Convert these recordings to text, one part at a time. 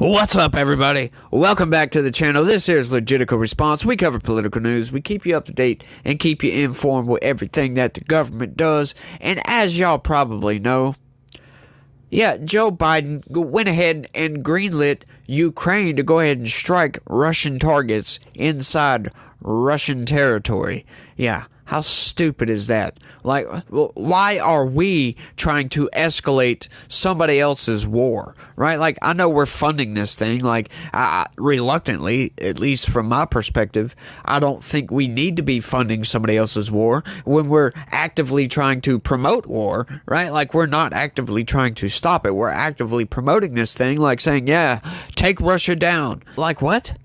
What's up, everybody? Welcome back to the channel. This here is Legitical Response. We cover political news. We keep you up to date and keep you informed with everything that the government does. And as y'all probably know, Joe Biden went ahead and greenlit Ukraine to go ahead and strike Russian targets inside Russian territory. How stupid is that? Like, why are we trying to escalate somebody else's war, right? Like, I know we're funding this thing, like, reluctantly, at least from my perspective. I don't think we need to be funding somebody else's war when we're actively trying to promote war, right? Like, we're not actively trying to stop it. We're actively promoting this thing, like saying, take Russia down. Like, what?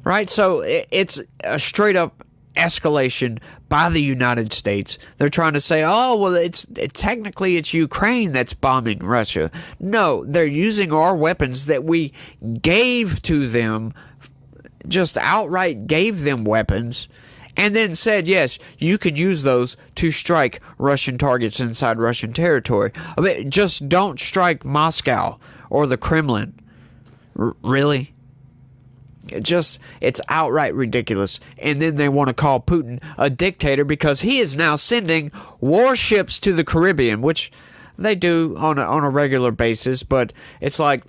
Right? So, it's a straight up escalation by the United States. They're trying to say, technically it's Ukraine that's bombing Russia. No, they're using our weapons that we gave to them, just outright gave them weapons, and then said, yes, you can use those to strike Russian targets inside Russian territory. I mean, just don't strike Moscow or the Kremlin. Really? It's outright ridiculous. And then they want to call Putin a dictator because he is now sending warships to the Caribbean, which they do on a regular basis. But it's like,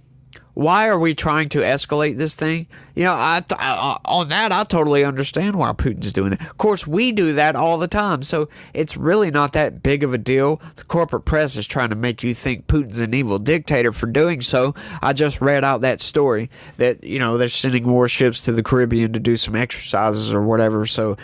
why are we trying to escalate this thing? On that, I totally understand why Putin's doing that. Of course, we do that all the time, so it's really not that big of a deal. The corporate press is trying to make you think Putin's an evil dictator for doing so. I just read out that story that, they're sending warships to the Caribbean to do some exercises or whatever, so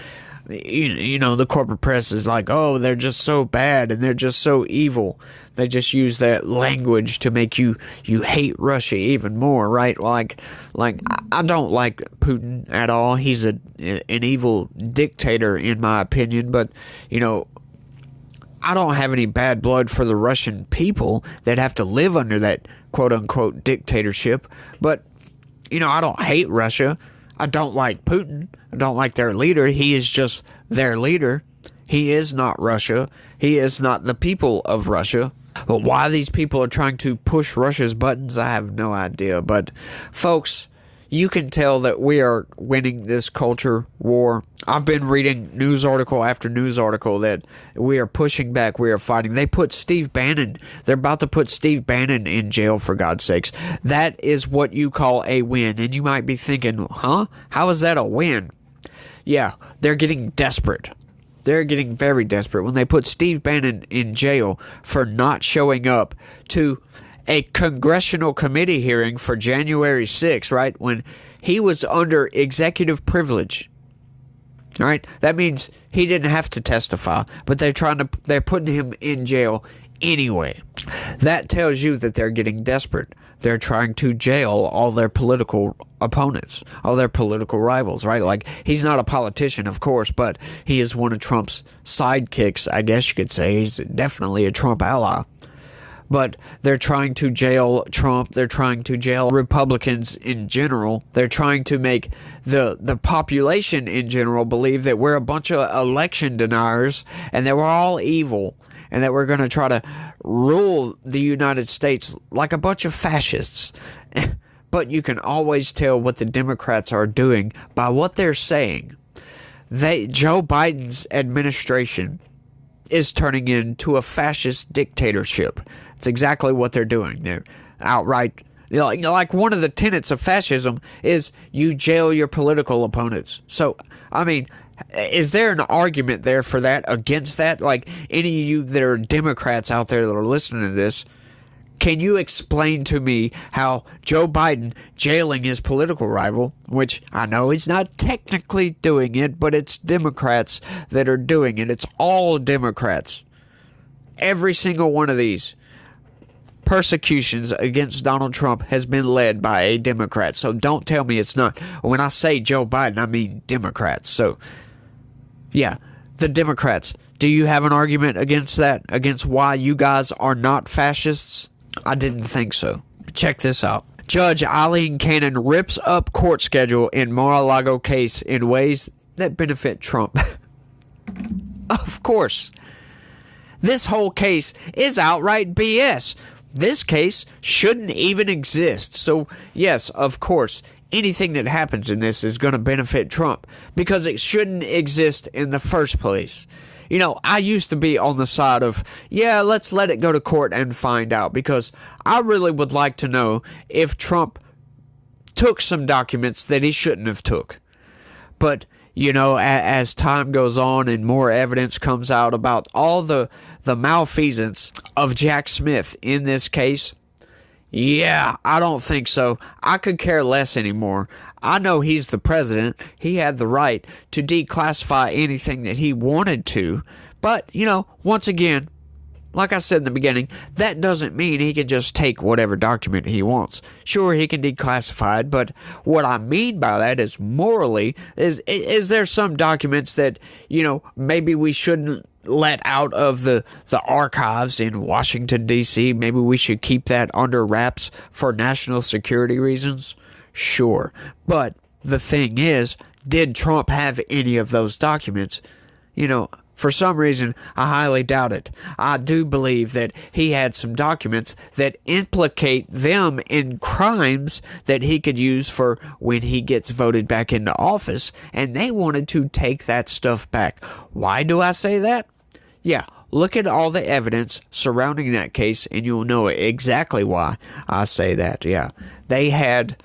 the corporate press is like, oh, they're just so bad and they're just so evil. They just use that language to make you hate Russia even more, right? Like I don't like Putin at all. He's an evil dictator in my opinion, but I don't have any bad blood for the Russian people that have to live under that quote unquote dictatorship. But I don't hate Russia. I don't like Putin. I don't like their leader. He is just their leader. He is not Russia. He is not the people of Russia. But why these people are trying to push Russia's buttons, I have no idea. But folks, you can tell that we are winning this culture war. I've been reading news article after news article that we are pushing back, we are fighting. They put Steve Bannon, they're about to put Steve Bannon in jail, for God's sakes. That is what you call a win. And you might be thinking, how is that a win? Yeah, they're getting desperate. They're getting very desperate when they put Steve Bannon in jail for not showing up to a congressional committee hearing for January 6th, right? When he was under executive privilege. All right? That means he didn't have to testify, but they're putting him in jail anyway. That tells you that they're getting desperate. They're trying to jail all their political opponents, all their political rivals, right? Like, he's not a politician, of course, but he is one of Trump's sidekicks, I guess you could say. He's definitely a Trump ally. But they're trying to jail Trump. They're trying to jail Republicans in general. They're trying to make the population in general believe that we're a bunch of election deniers and that we're all evil and that we're going to try to rule the United States like a bunch of fascists. But you can always tell what the Democrats are doing by what they're saying. Joe Biden's administration is turning into a fascist dictatorship. It's exactly what they're doing. They're outright, like one of the tenets of fascism is you jail your political opponents. So, I mean, is there an argument there for that, against that? Like, any of you that are Democrats out there that are listening to this, can you explain to me how Joe Biden jailing his political rival, which I know he's not technically doing it, but it's Democrats that are doing it. It's all Democrats. Every single one of these persecutions against Donald Trump has been led by a Democrat. So don't tell me it's not. When I say Joe Biden, I mean Democrats. So, the Democrats. Do you have an argument against that? Against why you guys are not fascists? I didn't think so. Check this out. Judge Eileen Cannon rips up court schedule in Mar-a-Lago case in ways that benefit Trump. Of course. This whole case is outright BS. this case shouldn't even exist. So, yes, of course, anything that happens in this is going to benefit Trump because it shouldn't exist in the first place. You know, I used to be on the side of, yeah, let's let it go to court and find out, because I really would like to know if Trump took some documents that he shouldn't have took. But, you know, as time goes on and more evidence comes out about all the malfeasance of Jack Smith in this case, yeah, I don't think so. I could care less anymore. I know he's the president. He had the right to declassify anything that he wanted to. But, you know, once again, like I said in the beginning, that doesn't mean he can just take whatever document he wants. Sure, he can declassify it, but what I mean by that is morally, is there some documents that, you know, maybe we shouldn't let out of the archives in Washington, D.C.? Maybe we should keep that under wraps for national security reasons? Sure. But the thing is, did Trump have any of those documents? You know, for some reason, I highly doubt it. I do believe that he had some documents that implicate them in crimes that he could use for when he gets voted back into office, and they wanted to take that stuff back. Why do I say that? Yeah, look at all the evidence surrounding that case, and you'll know exactly why I say that. Yeah, they had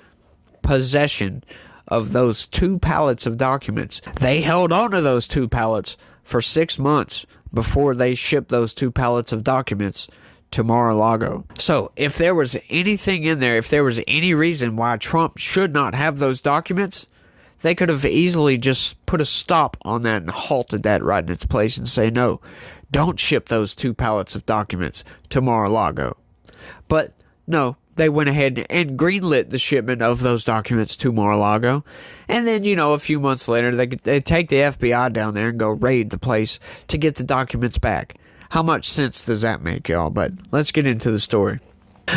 possession of those 2 pallets of documents. They held on to those 2 pallets for 6 months before they shipped those 2 pallets of documents to Mar-a-Lago. So, if there was anything in there, if there was any reason why Trump should not have those documents, they could have easily just put a stop on that and halted that right in its place and say, no, don't ship those 2 pallets of documents to Mar-a-Lago. But, no, they went ahead and greenlit the shipment of those documents to Mar-a-Lago. And then, you know, a few months later, they take the FBI down there and go raid the place to get the documents back. How much sense does that make, y'all? But let's get into the story.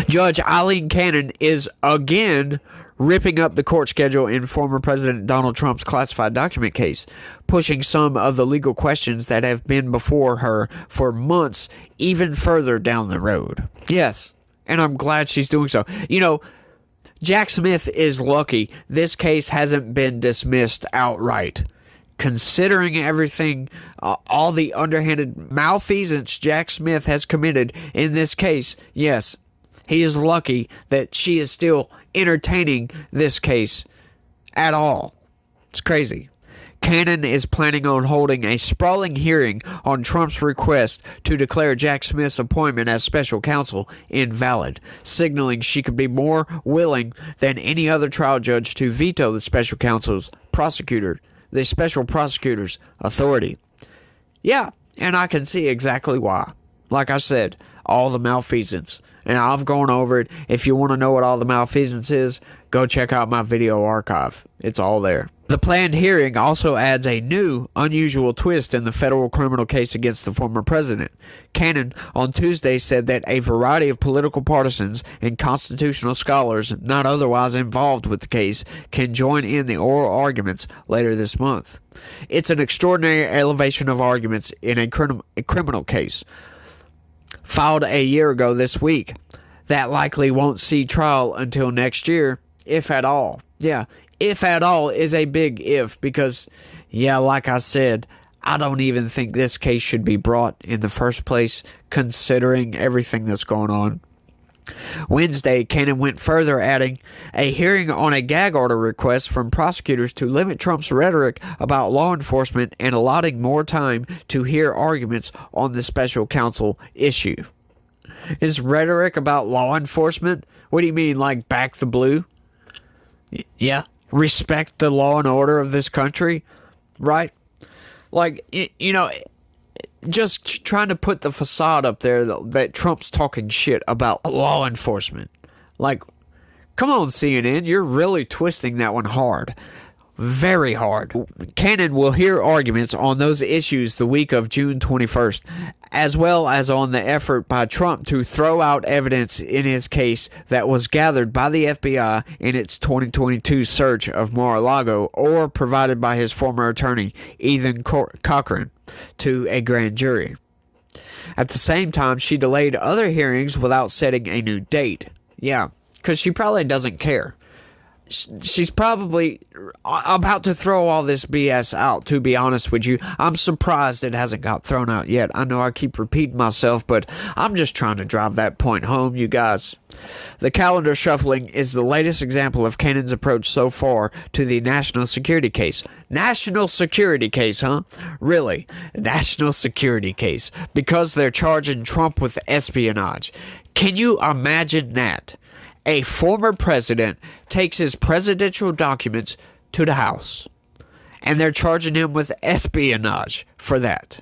Judge Aileen Cannon is again ripping up the court schedule in former President Donald Trump's classified document case, pushing some of the legal questions that have been before her for months even further down the road. Yes. And I'm glad she's doing so. You know, Jack Smith is lucky this case hasn't been dismissed outright. Considering everything, all the underhanded malfeasance Jack Smith has committed in this case, yes, he is lucky that she is still entertaining this case at all. It's crazy. Cannon is planning on holding a sprawling hearing on Trump's request to declare Jack Smith's appointment as special counsel invalid, signaling she could be more willing than any other trial judge to veto the special prosecutor's authority. Yeah, and I can see exactly why. Like I said, all the malfeasance. And I've gone over it. If you want to know what all the malfeasance is, go check out my video archive. It's all there. The planned hearing also adds a new, unusual twist in the federal criminal case against the former president. Cannon on Tuesday said that a variety of political partisans and constitutional scholars not otherwise involved with the case can join in the oral arguments later this month. It's an extraordinary elevation of arguments in a criminal case filed a year ago this week that likely won't see trial until next year, if at all. Yeah, if at all is a big if, because, yeah, like I said, I don't even think this case should be brought in the first place, considering everything that's going on. Wednesday, Cannon went further, adding a hearing on a gag order request from prosecutors to limit Trump's rhetoric about law enforcement and allotting more time to hear arguments on the special counsel issue. His rhetoric about law enforcement? What do you mean, like back the blue? Yeah, respect the law and order of this country, right? Like, you know, just trying to put the facade up there that Trump's talking shit about law enforcement. Like, come on, CNN, you're really twisting that one hard. Very hard. Cannon will hear arguments on those issues the week of June 21st, as well as on the effort by Trump to throw out evidence in his case that was gathered by the FBI in its 2022 search of Mar-a-Lago or provided by his former attorney, Ethan Cochran, to a grand jury. At the same time, she delayed other hearings without setting a new date. Yeah, because she probably doesn't care. She's probably about to throw all this BS out, to be honest with you. I'm surprised it hasn't got thrown out yet. I know I keep repeating myself, but I'm just trying to drive that point home, you guys. The calendar shuffling is the latest example of Cannon's approach so far to the national security case. National security case, huh? Really? National security case. Because they're charging Trump with espionage. Can you imagine that? A former president takes his presidential documents to the House, and they're charging him with espionage for that.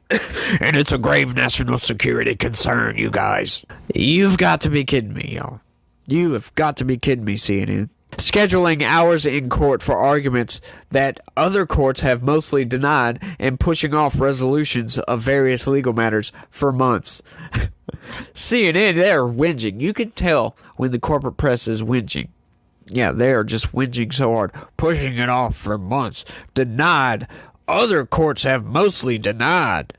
And it's a grave national security concern, you guys. You've got to be kidding me, y'all. You have got to be kidding me, CNN. Scheduling hours in court for arguments that other courts have mostly denied and pushing off resolutions of various legal matters for months. CNN, they're whinging. You can tell when the corporate press is whinging. Yeah, they are just whinging so hard, pushing it off for months. Denied. Other courts have mostly denied.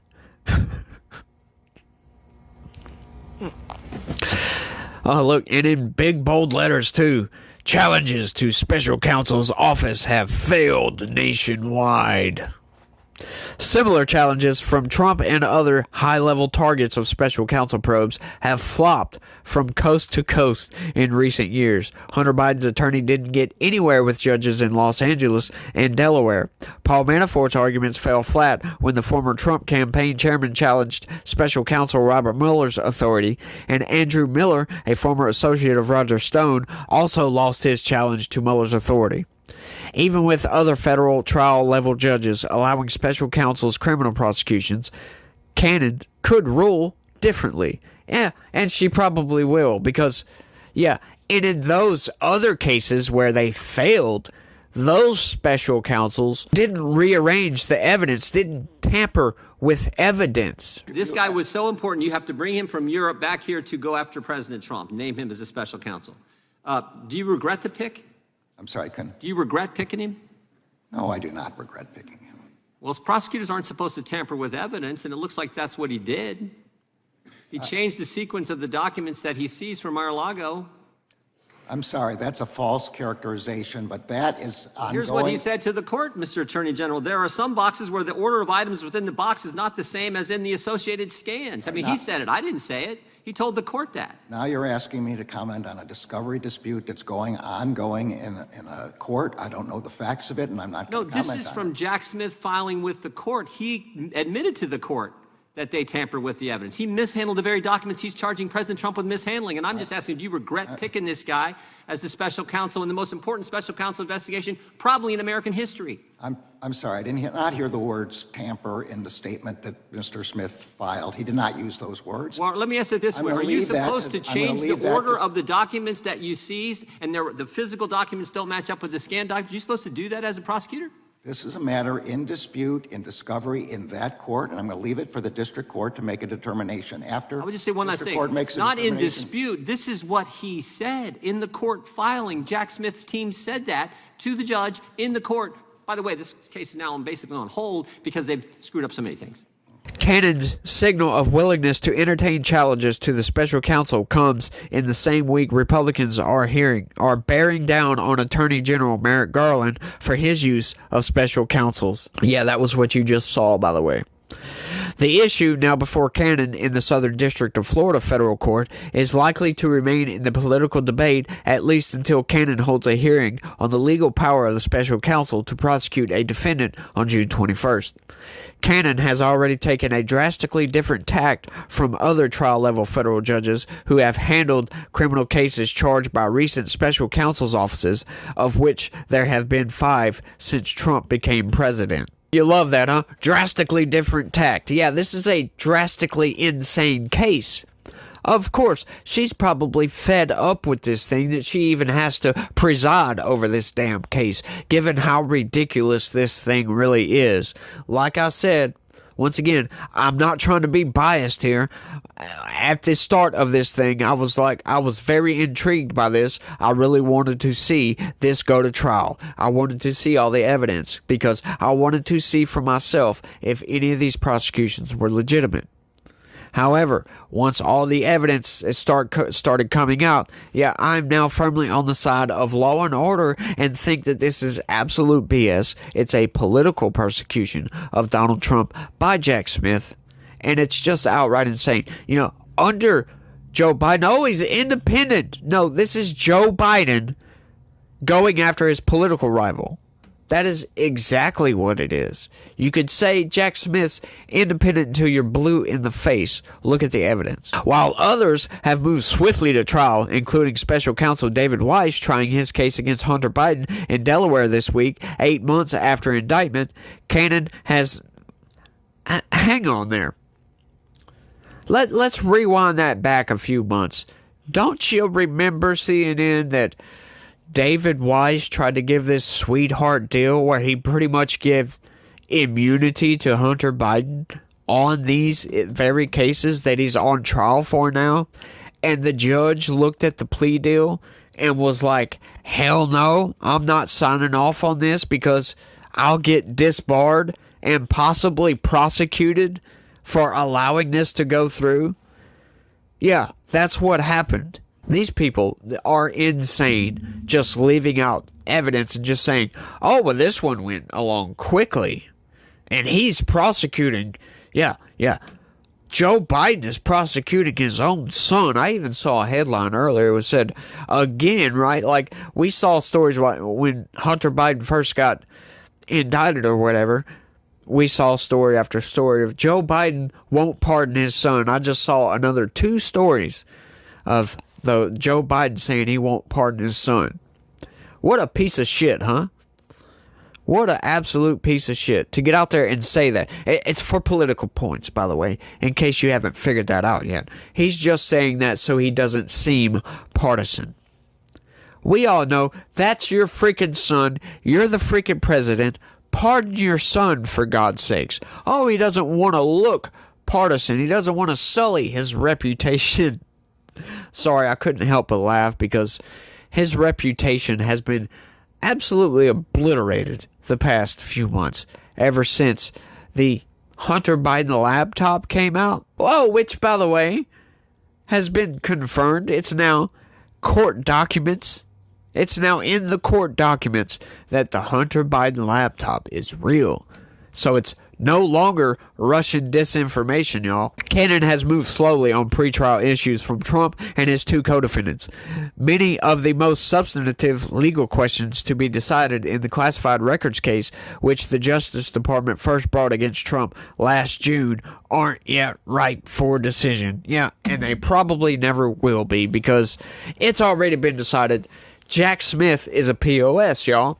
Oh, look, and in big bold letters too. Challenges to special counsel's office have failed nationwide. Similar challenges from Trump and other high-level targets of special counsel probes have flopped from coast to coast in recent years. Hunter Biden's attorney didn't get anywhere with judges in Los Angeles and Delaware. Paul Manafort's arguments fell flat when the former Trump campaign chairman challenged special counsel Robert Mueller's authority, and Andrew Miller, a former associate of Roger Stone, also lost his challenge to Mueller's authority. Even with other federal trial-level judges allowing special counsel's criminal prosecutions, Cannon could rule differently. Yeah, and she probably will because, yeah, and in those other cases where they failed, those special counsels didn't rearrange the evidence, didn't tamper with evidence. This guy was so important, you have to bring him from Europe back here to go after President Trump, name him as a special counsel. Do you regret the pick? I'm sorry, I couldn't. Do you regret picking him? No, I do not regret picking him. Well, prosecutors aren't supposed to tamper with evidence, and it looks like that's what he did. He changed the sequence of the documents that he seized from Mar-a-Lago. I'm sorry, that's a false characterization, but that is ongoing. Here's what he said to the court, Mr. Attorney General. There are some boxes where the order of items within the box is not the same as in the associated scans. I mean, he said it. I didn't say it. He told the court that. Now you're asking me to comment on a discovery dispute that's ongoing in a court. I don't know the facts of it, and I'm not going to comment on it. No, this is from Jack Smith filing with the court. He admitted to the court that they tampered with the evidence. He mishandled the very documents he's charging President Trump with mishandling. And I'm just asking, do you regret picking this guy as the special counsel in the most important special counsel investigation probably in American history? I'm sorry, I did not hear the words tamper in the statement that Mr. Smith filed. He did not use those words. Well, let me ask it this way. Are you supposed to change the order of the documents that you seized and the physical documents don't match up with the scanned documents? Are you supposed to do that as a prosecutor? This is a matter in dispute, in discovery in that court, and I'm going to leave it for the district court to make a determination. After I would just say one last thing. It's not in dispute. This is what he said in the court filing. Jack Smith's team said that to the judge in the court. By the way, this case is now basically on hold because they've screwed up so many things. Cannon's signal of willingness to entertain challenges to the special counsel comes in the same week Republicans are bearing down on Attorney General Merrick Garland for his use of special counsels. Yeah, that was what you just saw, by the way. The issue now before Cannon in the Southern District of Florida federal court is likely to remain in the political debate at least until Cannon holds a hearing on the legal power of the special counsel to prosecute a defendant on June 21st. Cannon has already taken a drastically different tact from other trial-level federal judges who have handled criminal cases charged by recent special counsel's offices, of which there have been 5 since Trump became president. You love that, huh? Drastically different tact. Yeah, this is a drastically insane case. Of course, she's probably fed up with this thing that she even has to preside over this damn case, given how ridiculous this thing really is. Like I said, once again, I'm not trying to be biased here. At the start of this thing, I was very intrigued by this. I really wanted to see this go to trial. I wanted to see all the evidence because I wanted to see for myself if any of these prosecutions were legitimate. However, once all the evidence started coming out, yeah, I'm now firmly on the side of law and order and think that this is absolute BS. It's a political persecution of Donald Trump by Jack Smith, and it's just outright insane. You know, under Joe Biden, oh, he's independent. No, this is Joe Biden going after his political rival. That is exactly what it is. You could say Jack Smith's independent until you're blue in the face. Look at the evidence. While others have moved swiftly to trial, including special counsel David Weiss trying his case against Hunter Biden in Delaware this week, 8 months after indictment, Cannon has... Hang on there. Let's rewind that back a few months. Don't you remember, CNN, that David Weiss tried to give this sweetheart deal where he pretty much gave immunity to Hunter Biden on these very cases that he's on trial for now? And the judge looked at the plea deal and was like, hell no, I'm not signing off on this because I'll get disbarred and possibly prosecuted for allowing this to go through. Yeah, that's what happened. These people are insane, just leaving out evidence and just saying, oh, well, this one went along quickly, and he's prosecuting. Yeah. Joe Biden is prosecuting his own son. I even saw a headline earlier. It was said, again, right? Like, we saw stories about when Hunter Biden first got indicted or whatever. We saw story after story of Joe Biden won't pardon his son. I just saw another 2 stories of Joe Biden saying he won't pardon his son. What a piece of shit, huh? What an absolute piece of shit to get out there and say that. It's for political points, by the way, in case you haven't figured that out yet. He's just saying that so he doesn't seem partisan. We all know that's your freaking son. You're the freaking president. Pardon your son, for God's sakes. Oh, he doesn't want to look partisan. He doesn't want to sully his reputation. Sorry, I couldn't help but laugh because his reputation has been absolutely obliterated the past few months, ever since the Hunter Biden laptop came out. Oh, which, by the way, has been confirmed. It's now court documents. It's now in the court documents that the Hunter Biden laptop is real. So it's no longer Russian disinformation, y'all. Cannon has moved slowly on pretrial issues from Trump and his 2 co-defendants. Many of the most substantive legal questions to be decided in the classified records case, which the Justice Department first brought against Trump last June, aren't yet ripe for decision. Yeah, and they probably never will be because it's already been decided Jack Smith is a POS, y'all.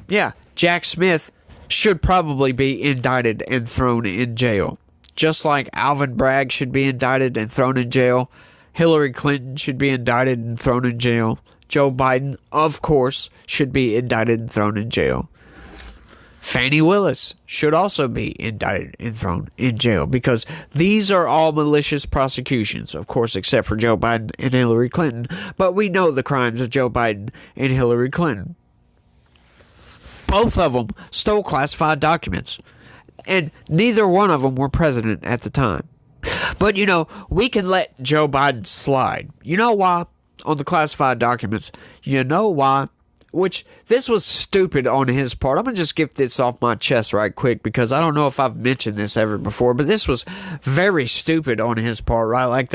Yeah, Jack Smith should probably be indicted and thrown in jail. Just like Alvin Bragg should be indicted and thrown in jail. Hillary Clinton should be indicted and thrown in jail. Joe Biden, of course, should be indicted and thrown in jail. Fani Willis should also be indicted and thrown in jail because these are all malicious prosecutions, of course, except for Joe Biden and Hillary Clinton. But we know the crimes of Joe Biden and Hillary Clinton. Both of them stole classified documents, and neither one of them were president at the time. But, you know, we can let Joe Biden slide. You know why? On the classified documents. You know why? Which, this was stupid on his part. I'm going to just get this off my chest right quick because I don't know if I've mentioned this ever before, but this was very stupid on his part, right? Like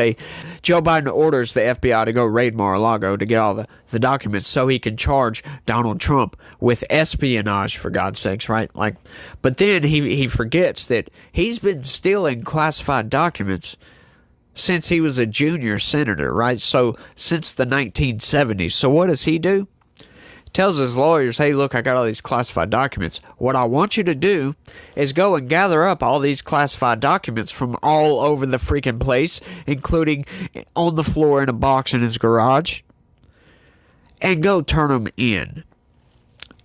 Joe Biden orders the FBI to go raid Mar-a-Lago to get all the documents so he can charge Donald Trump with espionage, for God's sakes, right? Like, but then he forgets that he's been stealing classified documents since he was a junior senator, right? So, since the 1970s. So what does he do? Tells his lawyers, hey, look, I got all these classified documents. What I want you to do is go and gather up all these classified documents from all over the freaking place, including on the floor in a box in his garage, and go turn them in.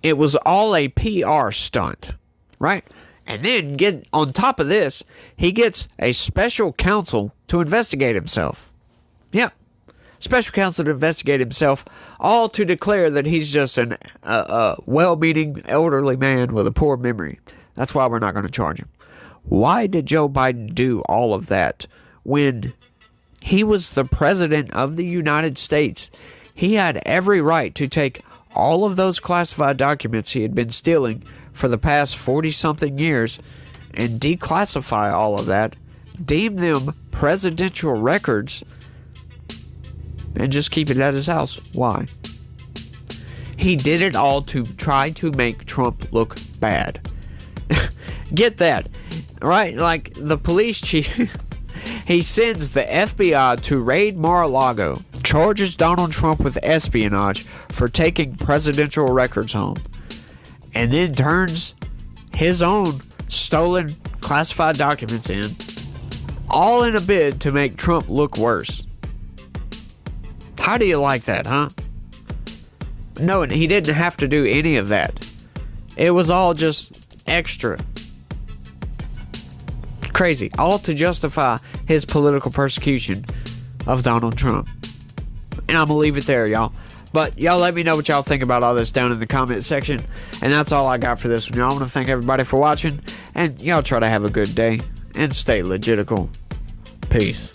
It was all a PR stunt, right? And then, get on top of this, he gets a special counsel to investigate himself. Yeah. Special counsel to investigate himself, all to declare that he's just a well-meaning elderly man with a poor memory. That's why we're not going to charge him. Why did Joe Biden do all of that when he was the president of the United States. He had every right to take all of those classified documents he had been stealing for the past 40-something years and declassify all of that, deem them presidential records, and just keep it at his house. Why? He did it all to try to make Trump look bad. Get that, right? Like the police chief, he sends the FBI to raid Mar-a-Lago, charges Donald Trump with espionage for taking presidential records home, and then turns his own stolen classified documents in, all in a bid to make Trump look worse. How do you like that, huh? No, he didn't have to do any of that. It was all just extra. Crazy. All to justify his political persecution of Donald Trump. And I'm gonna leave it there, y'all. But y'all let me know what y'all think about all this down in the comment section. And that's all I got for this one, y'all. I want to thank everybody for watching. And y'all try to have a good day. And stay legitical. Peace.